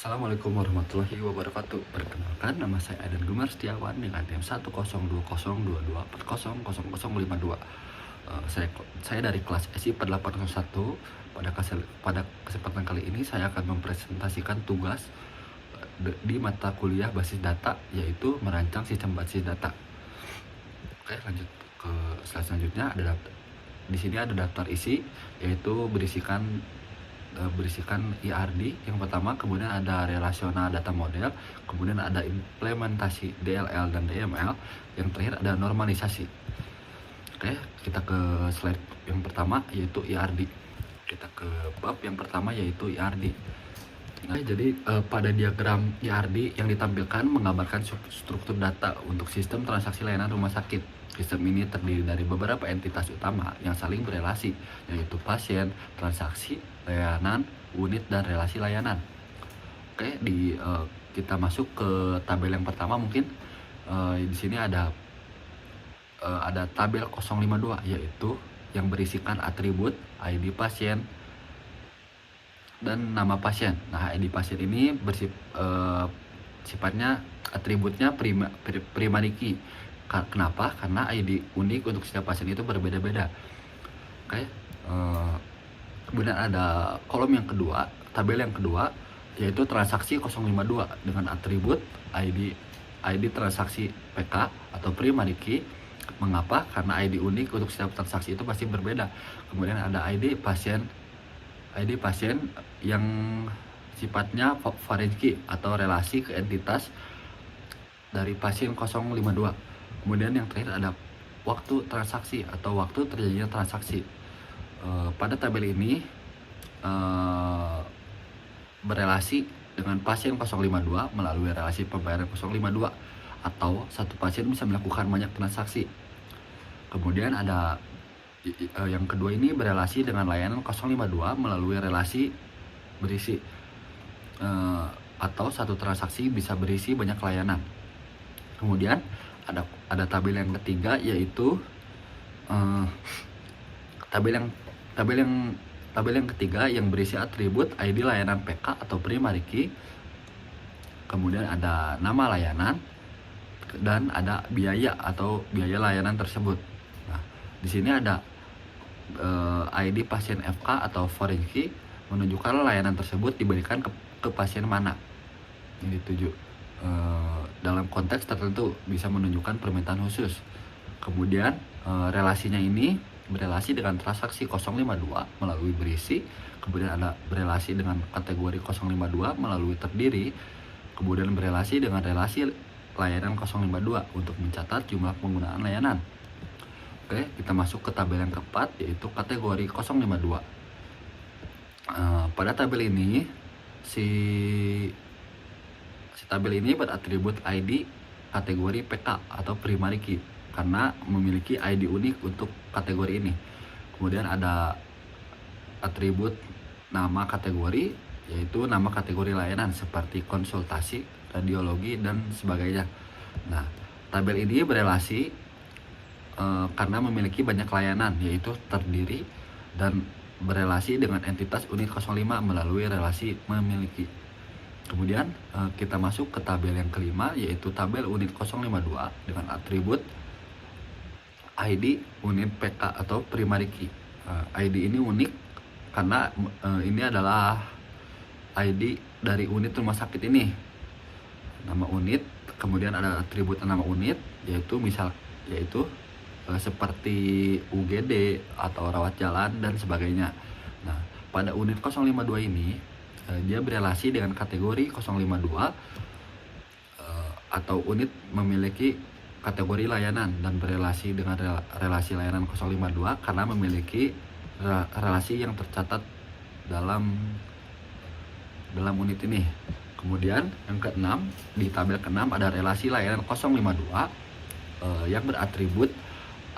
Assalamualaikum warahmatullahi wabarakatuh. Perkenalkan, nama saya Adan Gumar Setiawan dengan NIM 1020204000052. Saya dari kelas SI 801. Pada kesempatan kali ini saya akan mempresentasikan tugas di mata kuliah basis data, yaitu merancang sistem basis data. Oke, lanjut ke slide selanjutnya. Di sini ada daftar isi, yaitu berisikan IRD yang pertama, kemudian ada relasional data model, kemudian ada implementasi DLL dan DML, yang terakhir ada normalisasi. Oke, kita ke slide yang pertama, yaitu IRD. Kita ke bab yang pertama, yaitu IRD. Nah, jadi pada diagram IRD yang ditampilkan menggambarkan struktur data untuk sistem transaksi layanan rumah sakit. Sistem ini terdiri dari beberapa entitas utama yang saling berelasi, yaitu pasien, transaksi, layanan, unit, dan relasi layanan. Oke, kita masuk ke tabel yang pertama mungkin. Di sini ada tabel 052, yaitu yang berisikan atribut ID pasien dan nama pasien. Nah, ID pasien ini sifatnya atributnya primary key. Kenapa? Karena ID unik untuk setiap pasien itu berbeda-beda. Oke. Kemudian ada kolom yang kedua, tabel yang kedua, yaitu transaksi 052 dengan atribut ID transaksi PK atau primary key. Mengapa? Karena ID unik untuk setiap transaksi itu pasti berbeda. Kemudian ada ID pasien yang sifatnya foreign key atau relasi ke entitas dari pasien 052. Kemudian yang terakhir ada waktu transaksi atau waktu terjadinya transaksi. Pada tabel ini berelasi dengan pasien 052 melalui relasi pembayaran 052, atau satu pasien bisa melakukan banyak transaksi. Kemudian ada yang kedua ini berelasi dengan layanan 052 melalui relasi berisi, atau satu transaksi bisa berisi banyak layanan. Kemudian ada tabel yang ketiga, yaitu tabel yang ketiga yang berisi atribut ID layanan PK atau primary key. Kemudian ada nama layanan dan ada biaya atau biaya layanan tersebut. Nah, di sini ada ID pasien FK atau foreign key menunjukkan layanan tersebut diberikan ke pasien mana yang dituju. Dalam konteks tertentu bisa menunjukkan permintaan khusus. Kemudian relasinya ini berelasi dengan transaksi 052 melalui berisi, kemudian ada berelasi dengan kategori 052 melalui terdiri, kemudian berelasi dengan relasi layanan 052 untuk mencatat jumlah penggunaan layanan. Oke, kita masuk ke tabel yang keempat, yaitu kategori 052. Pada tabel ini si tabel ini beratribut ID kategori PK atau primary key karena memiliki ID unik untuk kategori ini. Kemudian ada atribut nama kategori, yaitu nama kategori layanan seperti konsultasi, radiologi, dan sebagainya. Nah, tabel ini berelasi karena memiliki banyak layanan, yaitu terdiri dan berelasi dengan entitas unit 05 melalui relasi memiliki. Kemudian kita masuk ke tabel yang kelima, yaitu tabel unit 052 dengan atribut ID unit PK atau primary key. ID ini unik karena ini adalah ID dari unit rumah sakit ini. Nama unit, kemudian ada atribut nama unit, yaitu seperti UGD atau rawat jalan dan sebagainya. Nah, pada unit 052 ini dia berelasi dengan kategori 052 atau unit memiliki kategori layanan dan berelasi dengan relasi layanan 052 karena memiliki relasi yang tercatat dalam unit ini. Kemudian yang keenam, di tabel keenam ada relasi layanan 052 yang beratribut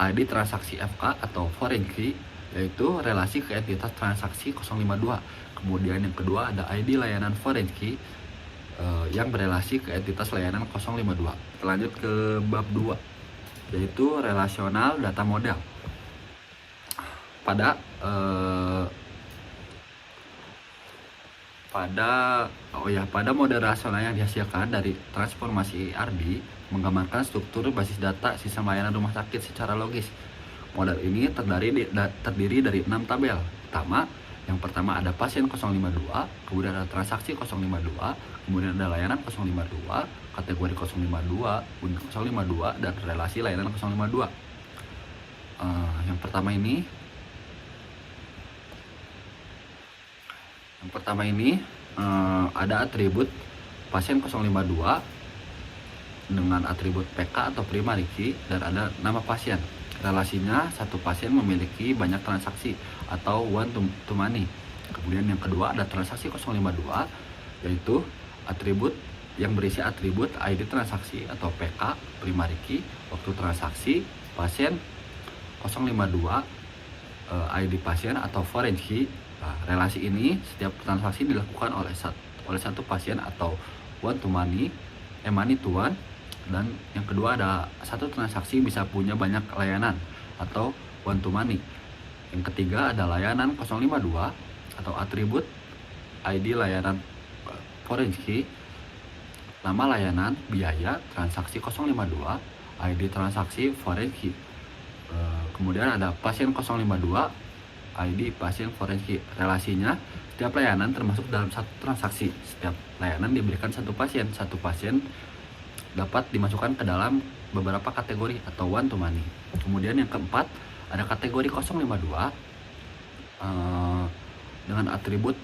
ID transaksi FK atau foreign key, yaitu relasi ke entitas transaksi 052. Kemudian yang kedua ada ID layanan foreign key yang berelasi ke entitas layanan 052. Lanjut ke bab 2, yaitu relasional data model. Pada pada mode rasional yang dihasilkan dari transformasi ERD menggambarkan struktur basis data sistem layanan rumah sakit secara logis. Model ini terdiri dari 6 tabel. Yang pertama ada pasien 052, kemudian ada transaksi 052, kemudian ada layanan 052, kategori 052, unit 052, dan relasi layanan 052. Yang pertama ini ada atribut pasien 052 dengan atribut PK atau primary key, dan ada nama pasien. Relasinya satu pasien memiliki banyak transaksi atau one to many. Kemudian yang kedua ada transaksi 052, yaitu atribut yang berisi atribut ID transaksi atau PK primary key waktu transaksi pasien 052, ID pasien atau foreign key. Nah, relasi ini setiap transaksi dilakukan oleh satu pasien atau one to many, money to one. Dan yang kedua ada satu transaksi bisa punya banyak layanan atau one to many. Yang ketiga ada layanan 052 atau atribut ID layanan foreign key, nama layanan, biaya, transaksi 052, ID transaksi foreign key. Kemudian ada pasien 052, ID pasien foreign key. Relasinya setiap layanan termasuk dalam satu transaksi. Setiap layanan diberikan satu pasien dapat dimasukkan ke dalam beberapa kategori atau one to many. Kemudian yang keempat ada kategori 052 dengan atribut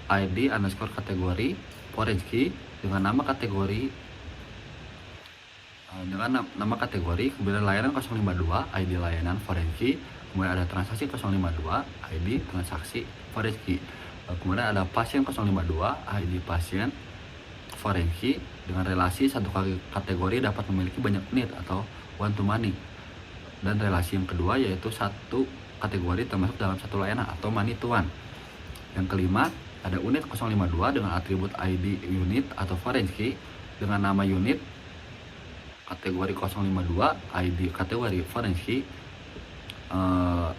ID underscore kategori foreign key dengan nama kategori kemudian layanan 052 ID layanan foreign key, kemudian ada transaksi 052 ID transaksi foreign key, kemudian ada pasien 052 ID pasien foreign key dengan relasi satu kategori dapat memiliki banyak unit atau one to many. Dan relasi yang kedua yaitu satu kategori termasuk dalam satu layanan atau money to one. Yang kelima ada unit 052 dengan atribut ID unit atau foreign key dengan nama unit kategori 052 ID kategori foreign key,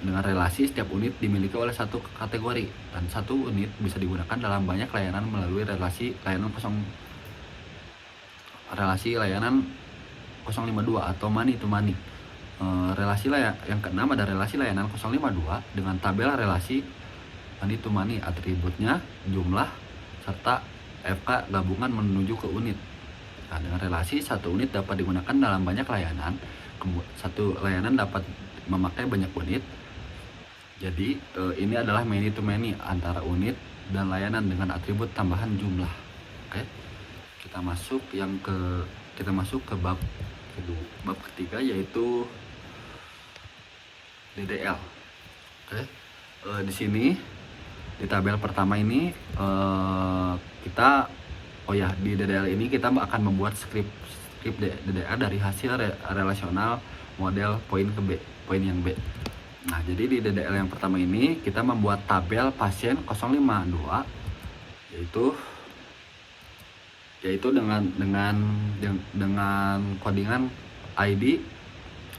dengan relasi setiap unit dimiliki oleh satu kategori, dan satu unit bisa digunakan dalam banyak layanan melalui relasi layanan 052 atau money to money. Yang keenam ada relasi layanan 052 dengan tabel relasi money to money, atributnya jumlah serta FK gabungan menuju ke unit. Nah, dengan relasi satu unit dapat digunakan dalam banyak layanan, satu layanan dapat memakai banyak unit. Jadi ini adalah many to many antara unit dan layanan dengan atribut tambahan jumlah. Oke. Kita masuk ke bab ketiga yaitu DDL. Oke. Di sini di tabel pertama ini di DDL ini kita akan membuat skrip DDL dari hasil relasional model poin yang B. Nah, jadi di DDL yang pertama ini kita membuat tabel pasien 052 yaitu dengan codingan ID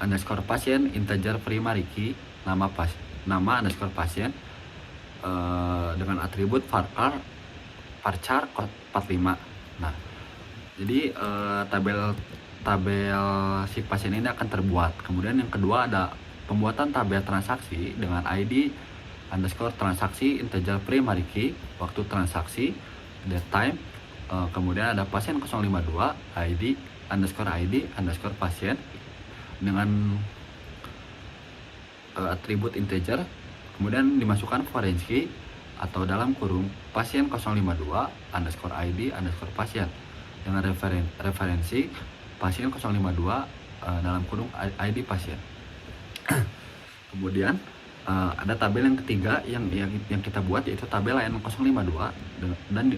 underscore pasien integer primary key, nama underscore pasien dengan atribut varchar 45. Nah, jadi tabel si pasien ini akan terbuat. Kemudian yang kedua ada pembuatan tabel transaksi dengan ID underscore transaksi integer primary key, waktu transaksi, date time. Kemudian ada pasien 052 ID underscore pasien dengan atribut integer, kemudian dimasukkan foreign key atau dalam kurung pasien 052 underscore ID underscore pasien dengan referensi pasien 052 dalam kurung ID pasien. Kemudian ada tabel yang ketiga yang kita buat yaitu tabel layanan 052 dan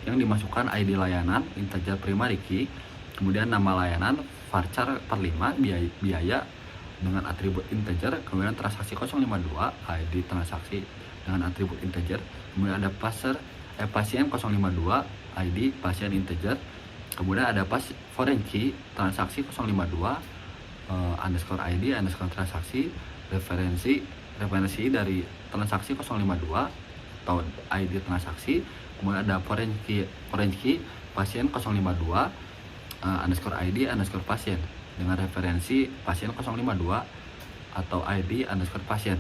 yang dimasukkan ID layanan integer primary key, kemudian nama layanan varchar 45, biaya dengan atribut integer, kemudian transaksi 052 ID transaksi dengan atribut integer, kemudian ada pasien 052 ID pasien integer, kemudian ada foreign key transaksi 052 underscore ID underscore transaksi referensi dari transaksi 052 atau ID transaksi. Kemudian ada foreign key pasien 052 underscore ID underscore pasien dengan referensi pasien 052 atau ID underscore pasien.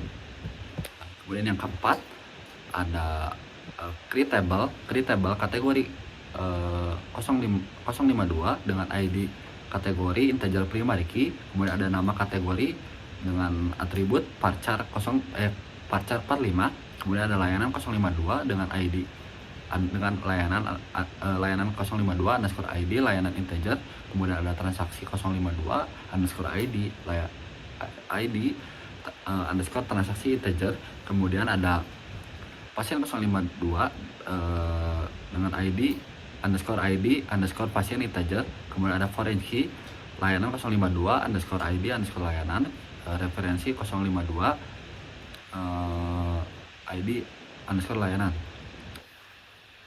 Kemudian yang keempat ada create table kategori 052 dengan ID kategori integer primary key. Kemudian ada nama kategori dengan atribut varchar 45. Kemudian ada layanan 052 dengan ID dengan layanan 052 underscore ID layanan integer. Kemudian ada transaksi 052 underscore ID underscore transaksi integer. Kemudian ada pasien 052 dengan ID underscore pasien integer. Kemudian ada foreign key layanan 052 underscore ID underscore layanan referensi 052 ID underscore layanan.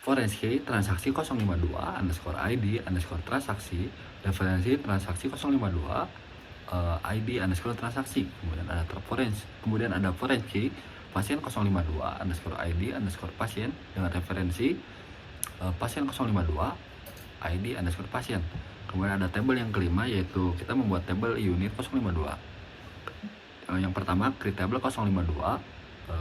Foreign key transaksi 052 underscore ID underscore transaksi referensi transaksi 052 ID underscore transaksi. Kemudian ada foreign key pasien 052 underscore ID underscore pasien dengan referensi pasien 052 ID underscore pasien. Kemudian ada table yang kelima, yaitu kita membuat table unit 052. Yang pertama create table 052,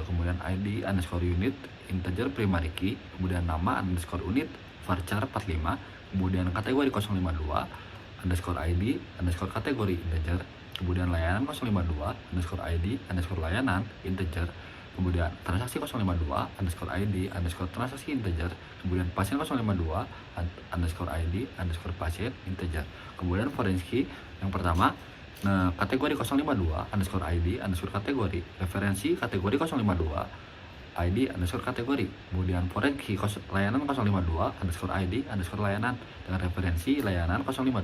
kemudian ID underscore unit integer primary key, kemudian nama underscore unit varchar 45, kemudian kategori 052 underscore ID underscore kategori integer, kemudian layanan 052 underscore ID underscore layanan integer, kemudian transaksi 052 underscore ID underscore transaksi integer, kemudian pasien 052 underscore ID underscore pasien integer. Kemudian foreign key yang pertama kategori 052 underscore ID underscore kategori referensi kategori 052 ID underscore kategori. Kemudian foreign key layanan 052 underscore ID underscore layanan dengan referensi layanan 052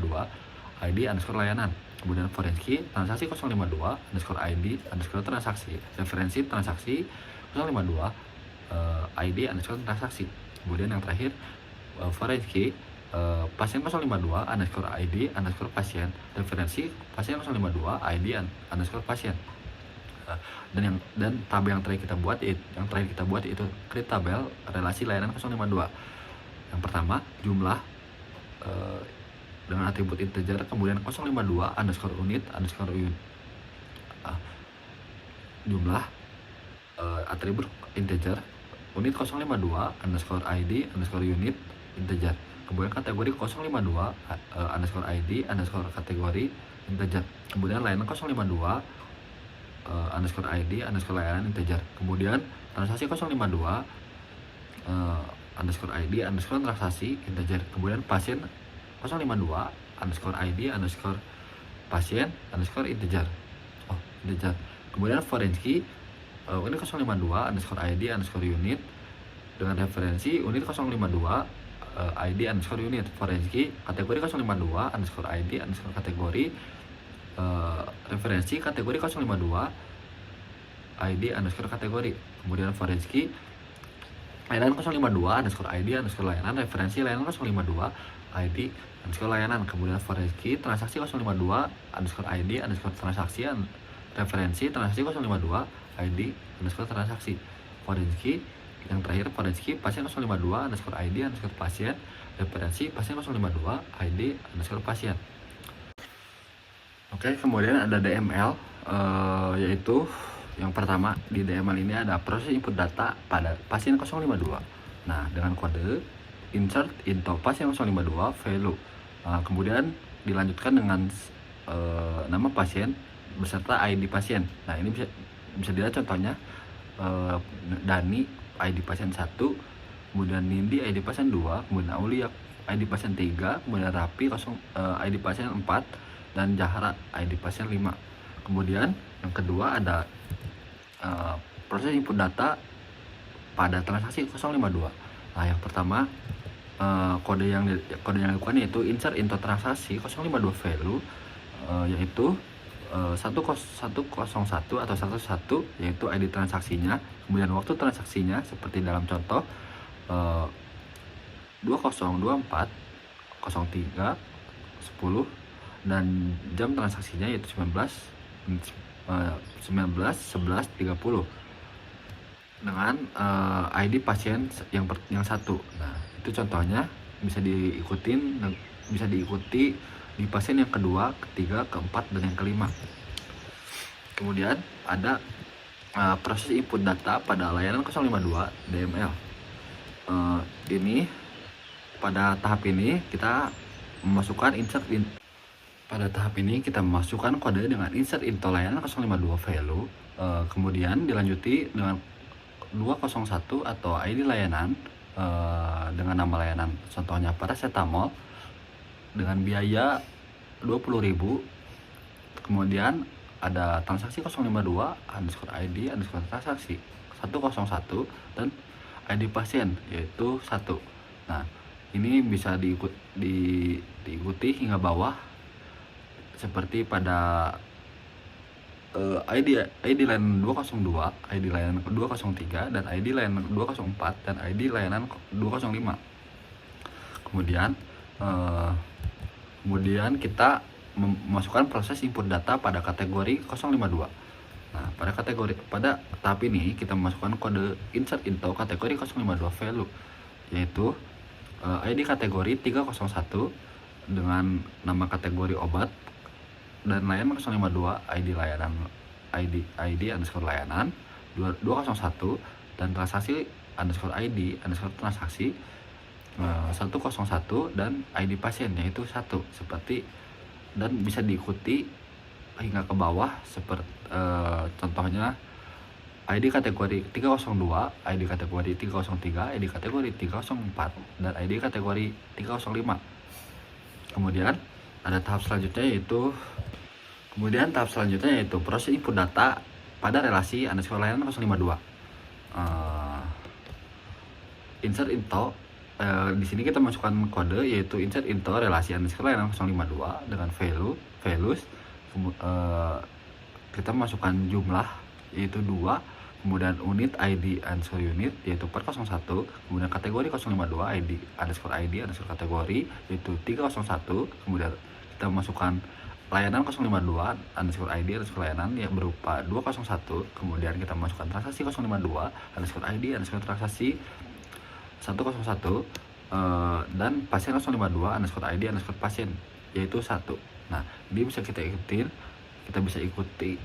ID underscore layanan. Kemudian foreign key transaksi 052 underscore ID underscore transaksi referensi transaksi 052 ID underscore transaksi. Kemudian yang terakhir foreign key pasien 052 underscore ID underscore pasien referensi pasien 052 ID underscore pasien. Dan tabel yang terakhir kita buat itu create tabel relasi layanan 052. Yang pertama jumlah dengan atribut integer, kemudian 052 underscore unit underscore jumlah atribut integer unit 052 underscore ID underscore unit integer. Kemudian kategori 052 underscore ID underscore kategori integer. Kemudian layanan 052 underscore ID underscore layanan integer. Kemudian transaksi 052 underscore ID underscore transaksi integer. Kemudian pasien 052 underscore ID underscore pasien underscore integer. Integer. Kemudian foreign key unit 052 underscore ID underscore unit dengan referensi unit 052 ID underscore unit. Foreign key kategori 052 underscore ID underscore kategori referensi kategori 052 ID underscore kategori. Kemudian foreign key layanan 052 underscore ID underscore layanan referensi layanan 052 ID underscore layanan. Kemudian foreign key transaksi 052 underscore ID underscore transaksi referensi transaksi 052 ID underscore transaksi. Foreign key yang terakhir foreign key pasien 052 underscore ID underscore pasien referensi pasien 052 ID underscore pasien. Oke, kemudian ada DML yaitu yang pertama di DML ini ada proses input data pada pasien 052. Nah, dengan kode insert into pasien 052 value. Kemudian dilanjutkan dengan nama pasien beserta ID pasien. Nah, ini bisa dilihat contohnya Dani ID pasien 1, kemudian Nindi ID pasien 2, kemudian Aulia ID pasien 3, kemudian Rapi ID pasien 4, dan Jahara ID pasien 5. Kemudian yang kedua ada proses input data pada transaksi 052. Nah, yang pertama kode yang dilakukan yaitu insert into transaksi 052 value yaitu 101 atau 11 yaitu ID transaksinya, kemudian waktu transaksinya seperti dalam contoh 2024 03 10 dan jam transaksinya yaitu 19 11 30. dengan ID pasien yang satu. Nah, itu contohnya bisa bisa diikuti di pasien yang kedua, ketiga, keempat, dan yang kelima. Kemudian ada proses input data pada layanan 052 DML. Ini pada tahap ini kita memasukkan kode dengan insert into layanan 052 value. Kemudian dilanjuti dengan 201 atau ID layanan dengan nama layanan, contohnya paracetamol, dengan biaya 20.000. Kemudian ada transaksi 052 underscore ID underscore transaksi 101 dan ID pasien yaitu 1. Nah, ini bisa diikuti hingga bawah seperti pada ID layanan 202, ID layanan 203, dan ID layanan 204, dan ID layanan 205. Kemudian kita memasukkan proses input data pada kategori 052. Nah, pada tahap ini kita memasukkan kode insert into kategori 052 value, yaitu ID kategori 301 dengan nama kategori obat, dan layanan 052 ID underscore layanan 201, dan transaksi underscore ID underscore transaksi 101, dan ID pasien yaitu 1, seperti, dan bisa diikuti hingga ke bawah seperti contohnya ID kategori 302, ID kategori 303, ID kategori 304, dan ID kategori 305. Kemudian tahap selanjutnya yaitu proses input data pada relasi underscore layanan 052. Insert into di sini kita masukkan kode yaitu insert into relasi underscore layanan 052 dengan values. Kita masukkan jumlah yaitu 2, kemudian unit ID underscore unit yaitu per 01, kemudian kategori 052 ID underscore kategori yaitu 301, kemudian kita masukkan layanan 052 underscore ID underscore layanan yang berupa 201, kemudian kita masukkan transaksi 052 underscore ID underscore transaksi 101, dan pasien 052 underscore ID underscore pasien yaitu 1. Nah, ini bisa kita bisa ikuti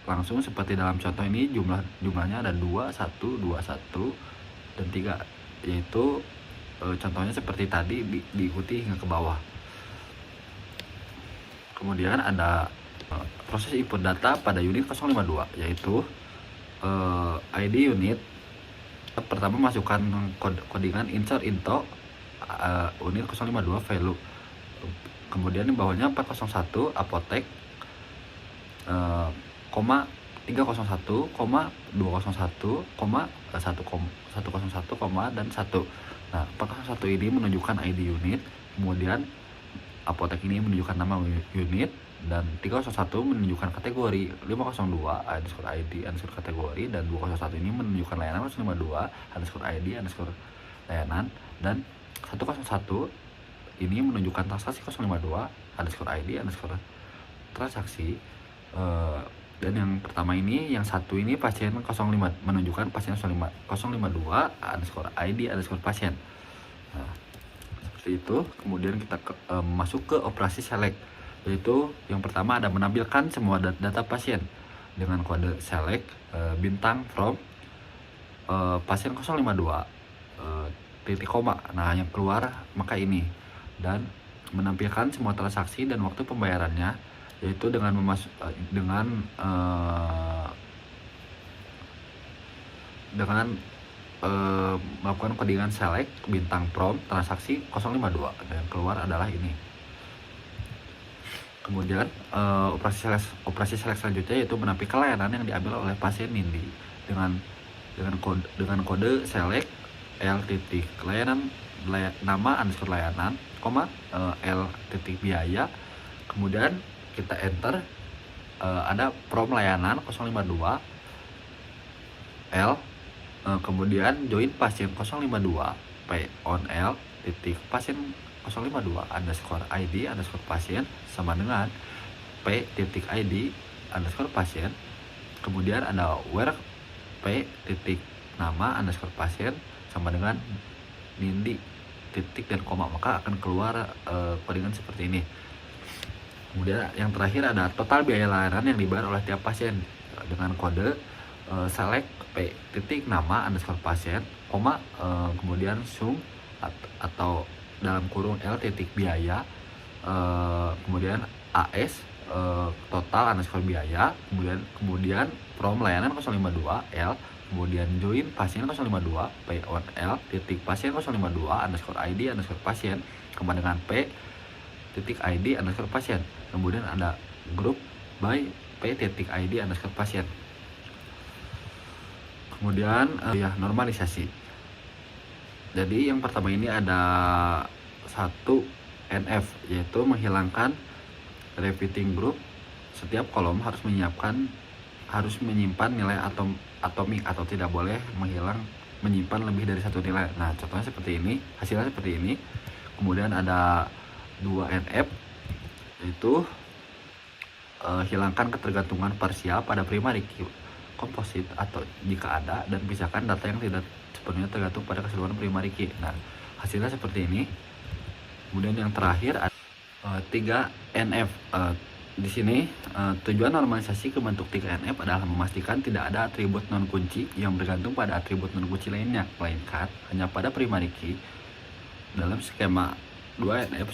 langsung seperti dalam contoh ini. Jumlahnya ada 2, 1, 2, 1, dan 3, yaitu contohnya seperti tadi, diikuti hingga ke bawah. Kemudian ada proses input data pada unit 052, yaitu ID unit. Pertama masukkan codingan insert into unit 052 value. Kemudian di bawahnya 401 apotek, 301, 201, 101, dan 1. Nah, 401 ini menunjukkan ID unit, kemudian apotek ini menunjukkan nama unit, dan 301 menunjukkan kategori, 502 underscore ID underscore kategori, dan 201 ini menunjukkan layanan 052 underscore ID underscore layanan, dan 101 ini menunjukkan transaksi 052 underscore ID underscore transaksi. Dan yang pertama ini, yang satu ini pasien 05 menunjukkan pasien 052 underscore ID underscore pasien. Nah, seperti itu. Kemudian kita masuk ke operasi select, yaitu yang pertama ada menampilkan semua data pasien dengan kode select bintang from pasien 052 titik koma. Nah, yang keluar maka ini, dan menampilkan semua transaksi dan waktu pembayarannya, yaitu dengan melakukan codingan select bintang from transaksi 052, dan yang keluar adalah ini. Kemudian operasi select selanjutnya yaitu menampilkan layanan yang diambil oleh pasien Nindi dengan kode select L titik layanan nama underscore layanan, L titik biaya. Kemudian kita enter, ada from layanan 052 L, kemudian join pasien 052 P on L titik pasien 052 underscore ID underscore pasien sama dengan P titik ID underscore pasien. Kemudian ada where P titik nama underscore pasien sama dengan nindi titik dan koma, maka akan keluar codingan seperti ini. Kemudian yang terakhir ada total biaya layanan yang dibayar oleh tiap pasien dengan kode select p titik nama underscore pasien koma kemudian sum atau dalam kurung l titik biaya kemudian as total underscore biaya kemudian from layanan 052 l kemudian join pasien 052 p on l titik pasien 052 underscore id underscore pasien kembali dengan p titik id underscore pasien, kemudian ada grup by p titik id underscore pasien. Kemudian normalisasi. Jadi yang pertama ini ada satu NF, yaitu menghilangkan repeating group. Setiap kolom harus menyimpan nilai atomik atau tidak boleh menyimpan lebih dari satu nilai. Nah, contohnya seperti ini, hasilnya seperti ini. Kemudian ada 2NF, yaitu hilangkan ketergantungan parsial pada primary key komposit atau jika ada, dan pisahkan data yang tidak sepenuhnya tergantung pada keseluruhan primary key. Nah, hasilnya seperti ini. Kemudian yang terakhir ada 3NF. Di sini tujuan normalisasi ke bentuk 3NF adalah memastikan tidak ada atribut non kunci yang bergantung pada atribut non kunci lainnya, melainkan hanya pada primary key. Dalam skema 2NF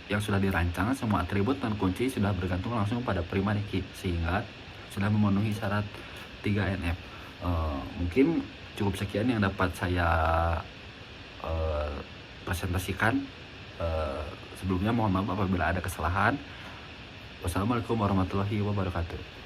yang sudah dirancang, semua atribut non kunci sudah bergantung langsung pada primary key sehingga sudah memenuhi syarat 3NF. Mungkin cukup sekian yang dapat saya presentasikan. Sebelumnya mohon maaf apabila ada kesalahan. Wassalamualaikum warahmatullahi wabarakatuh.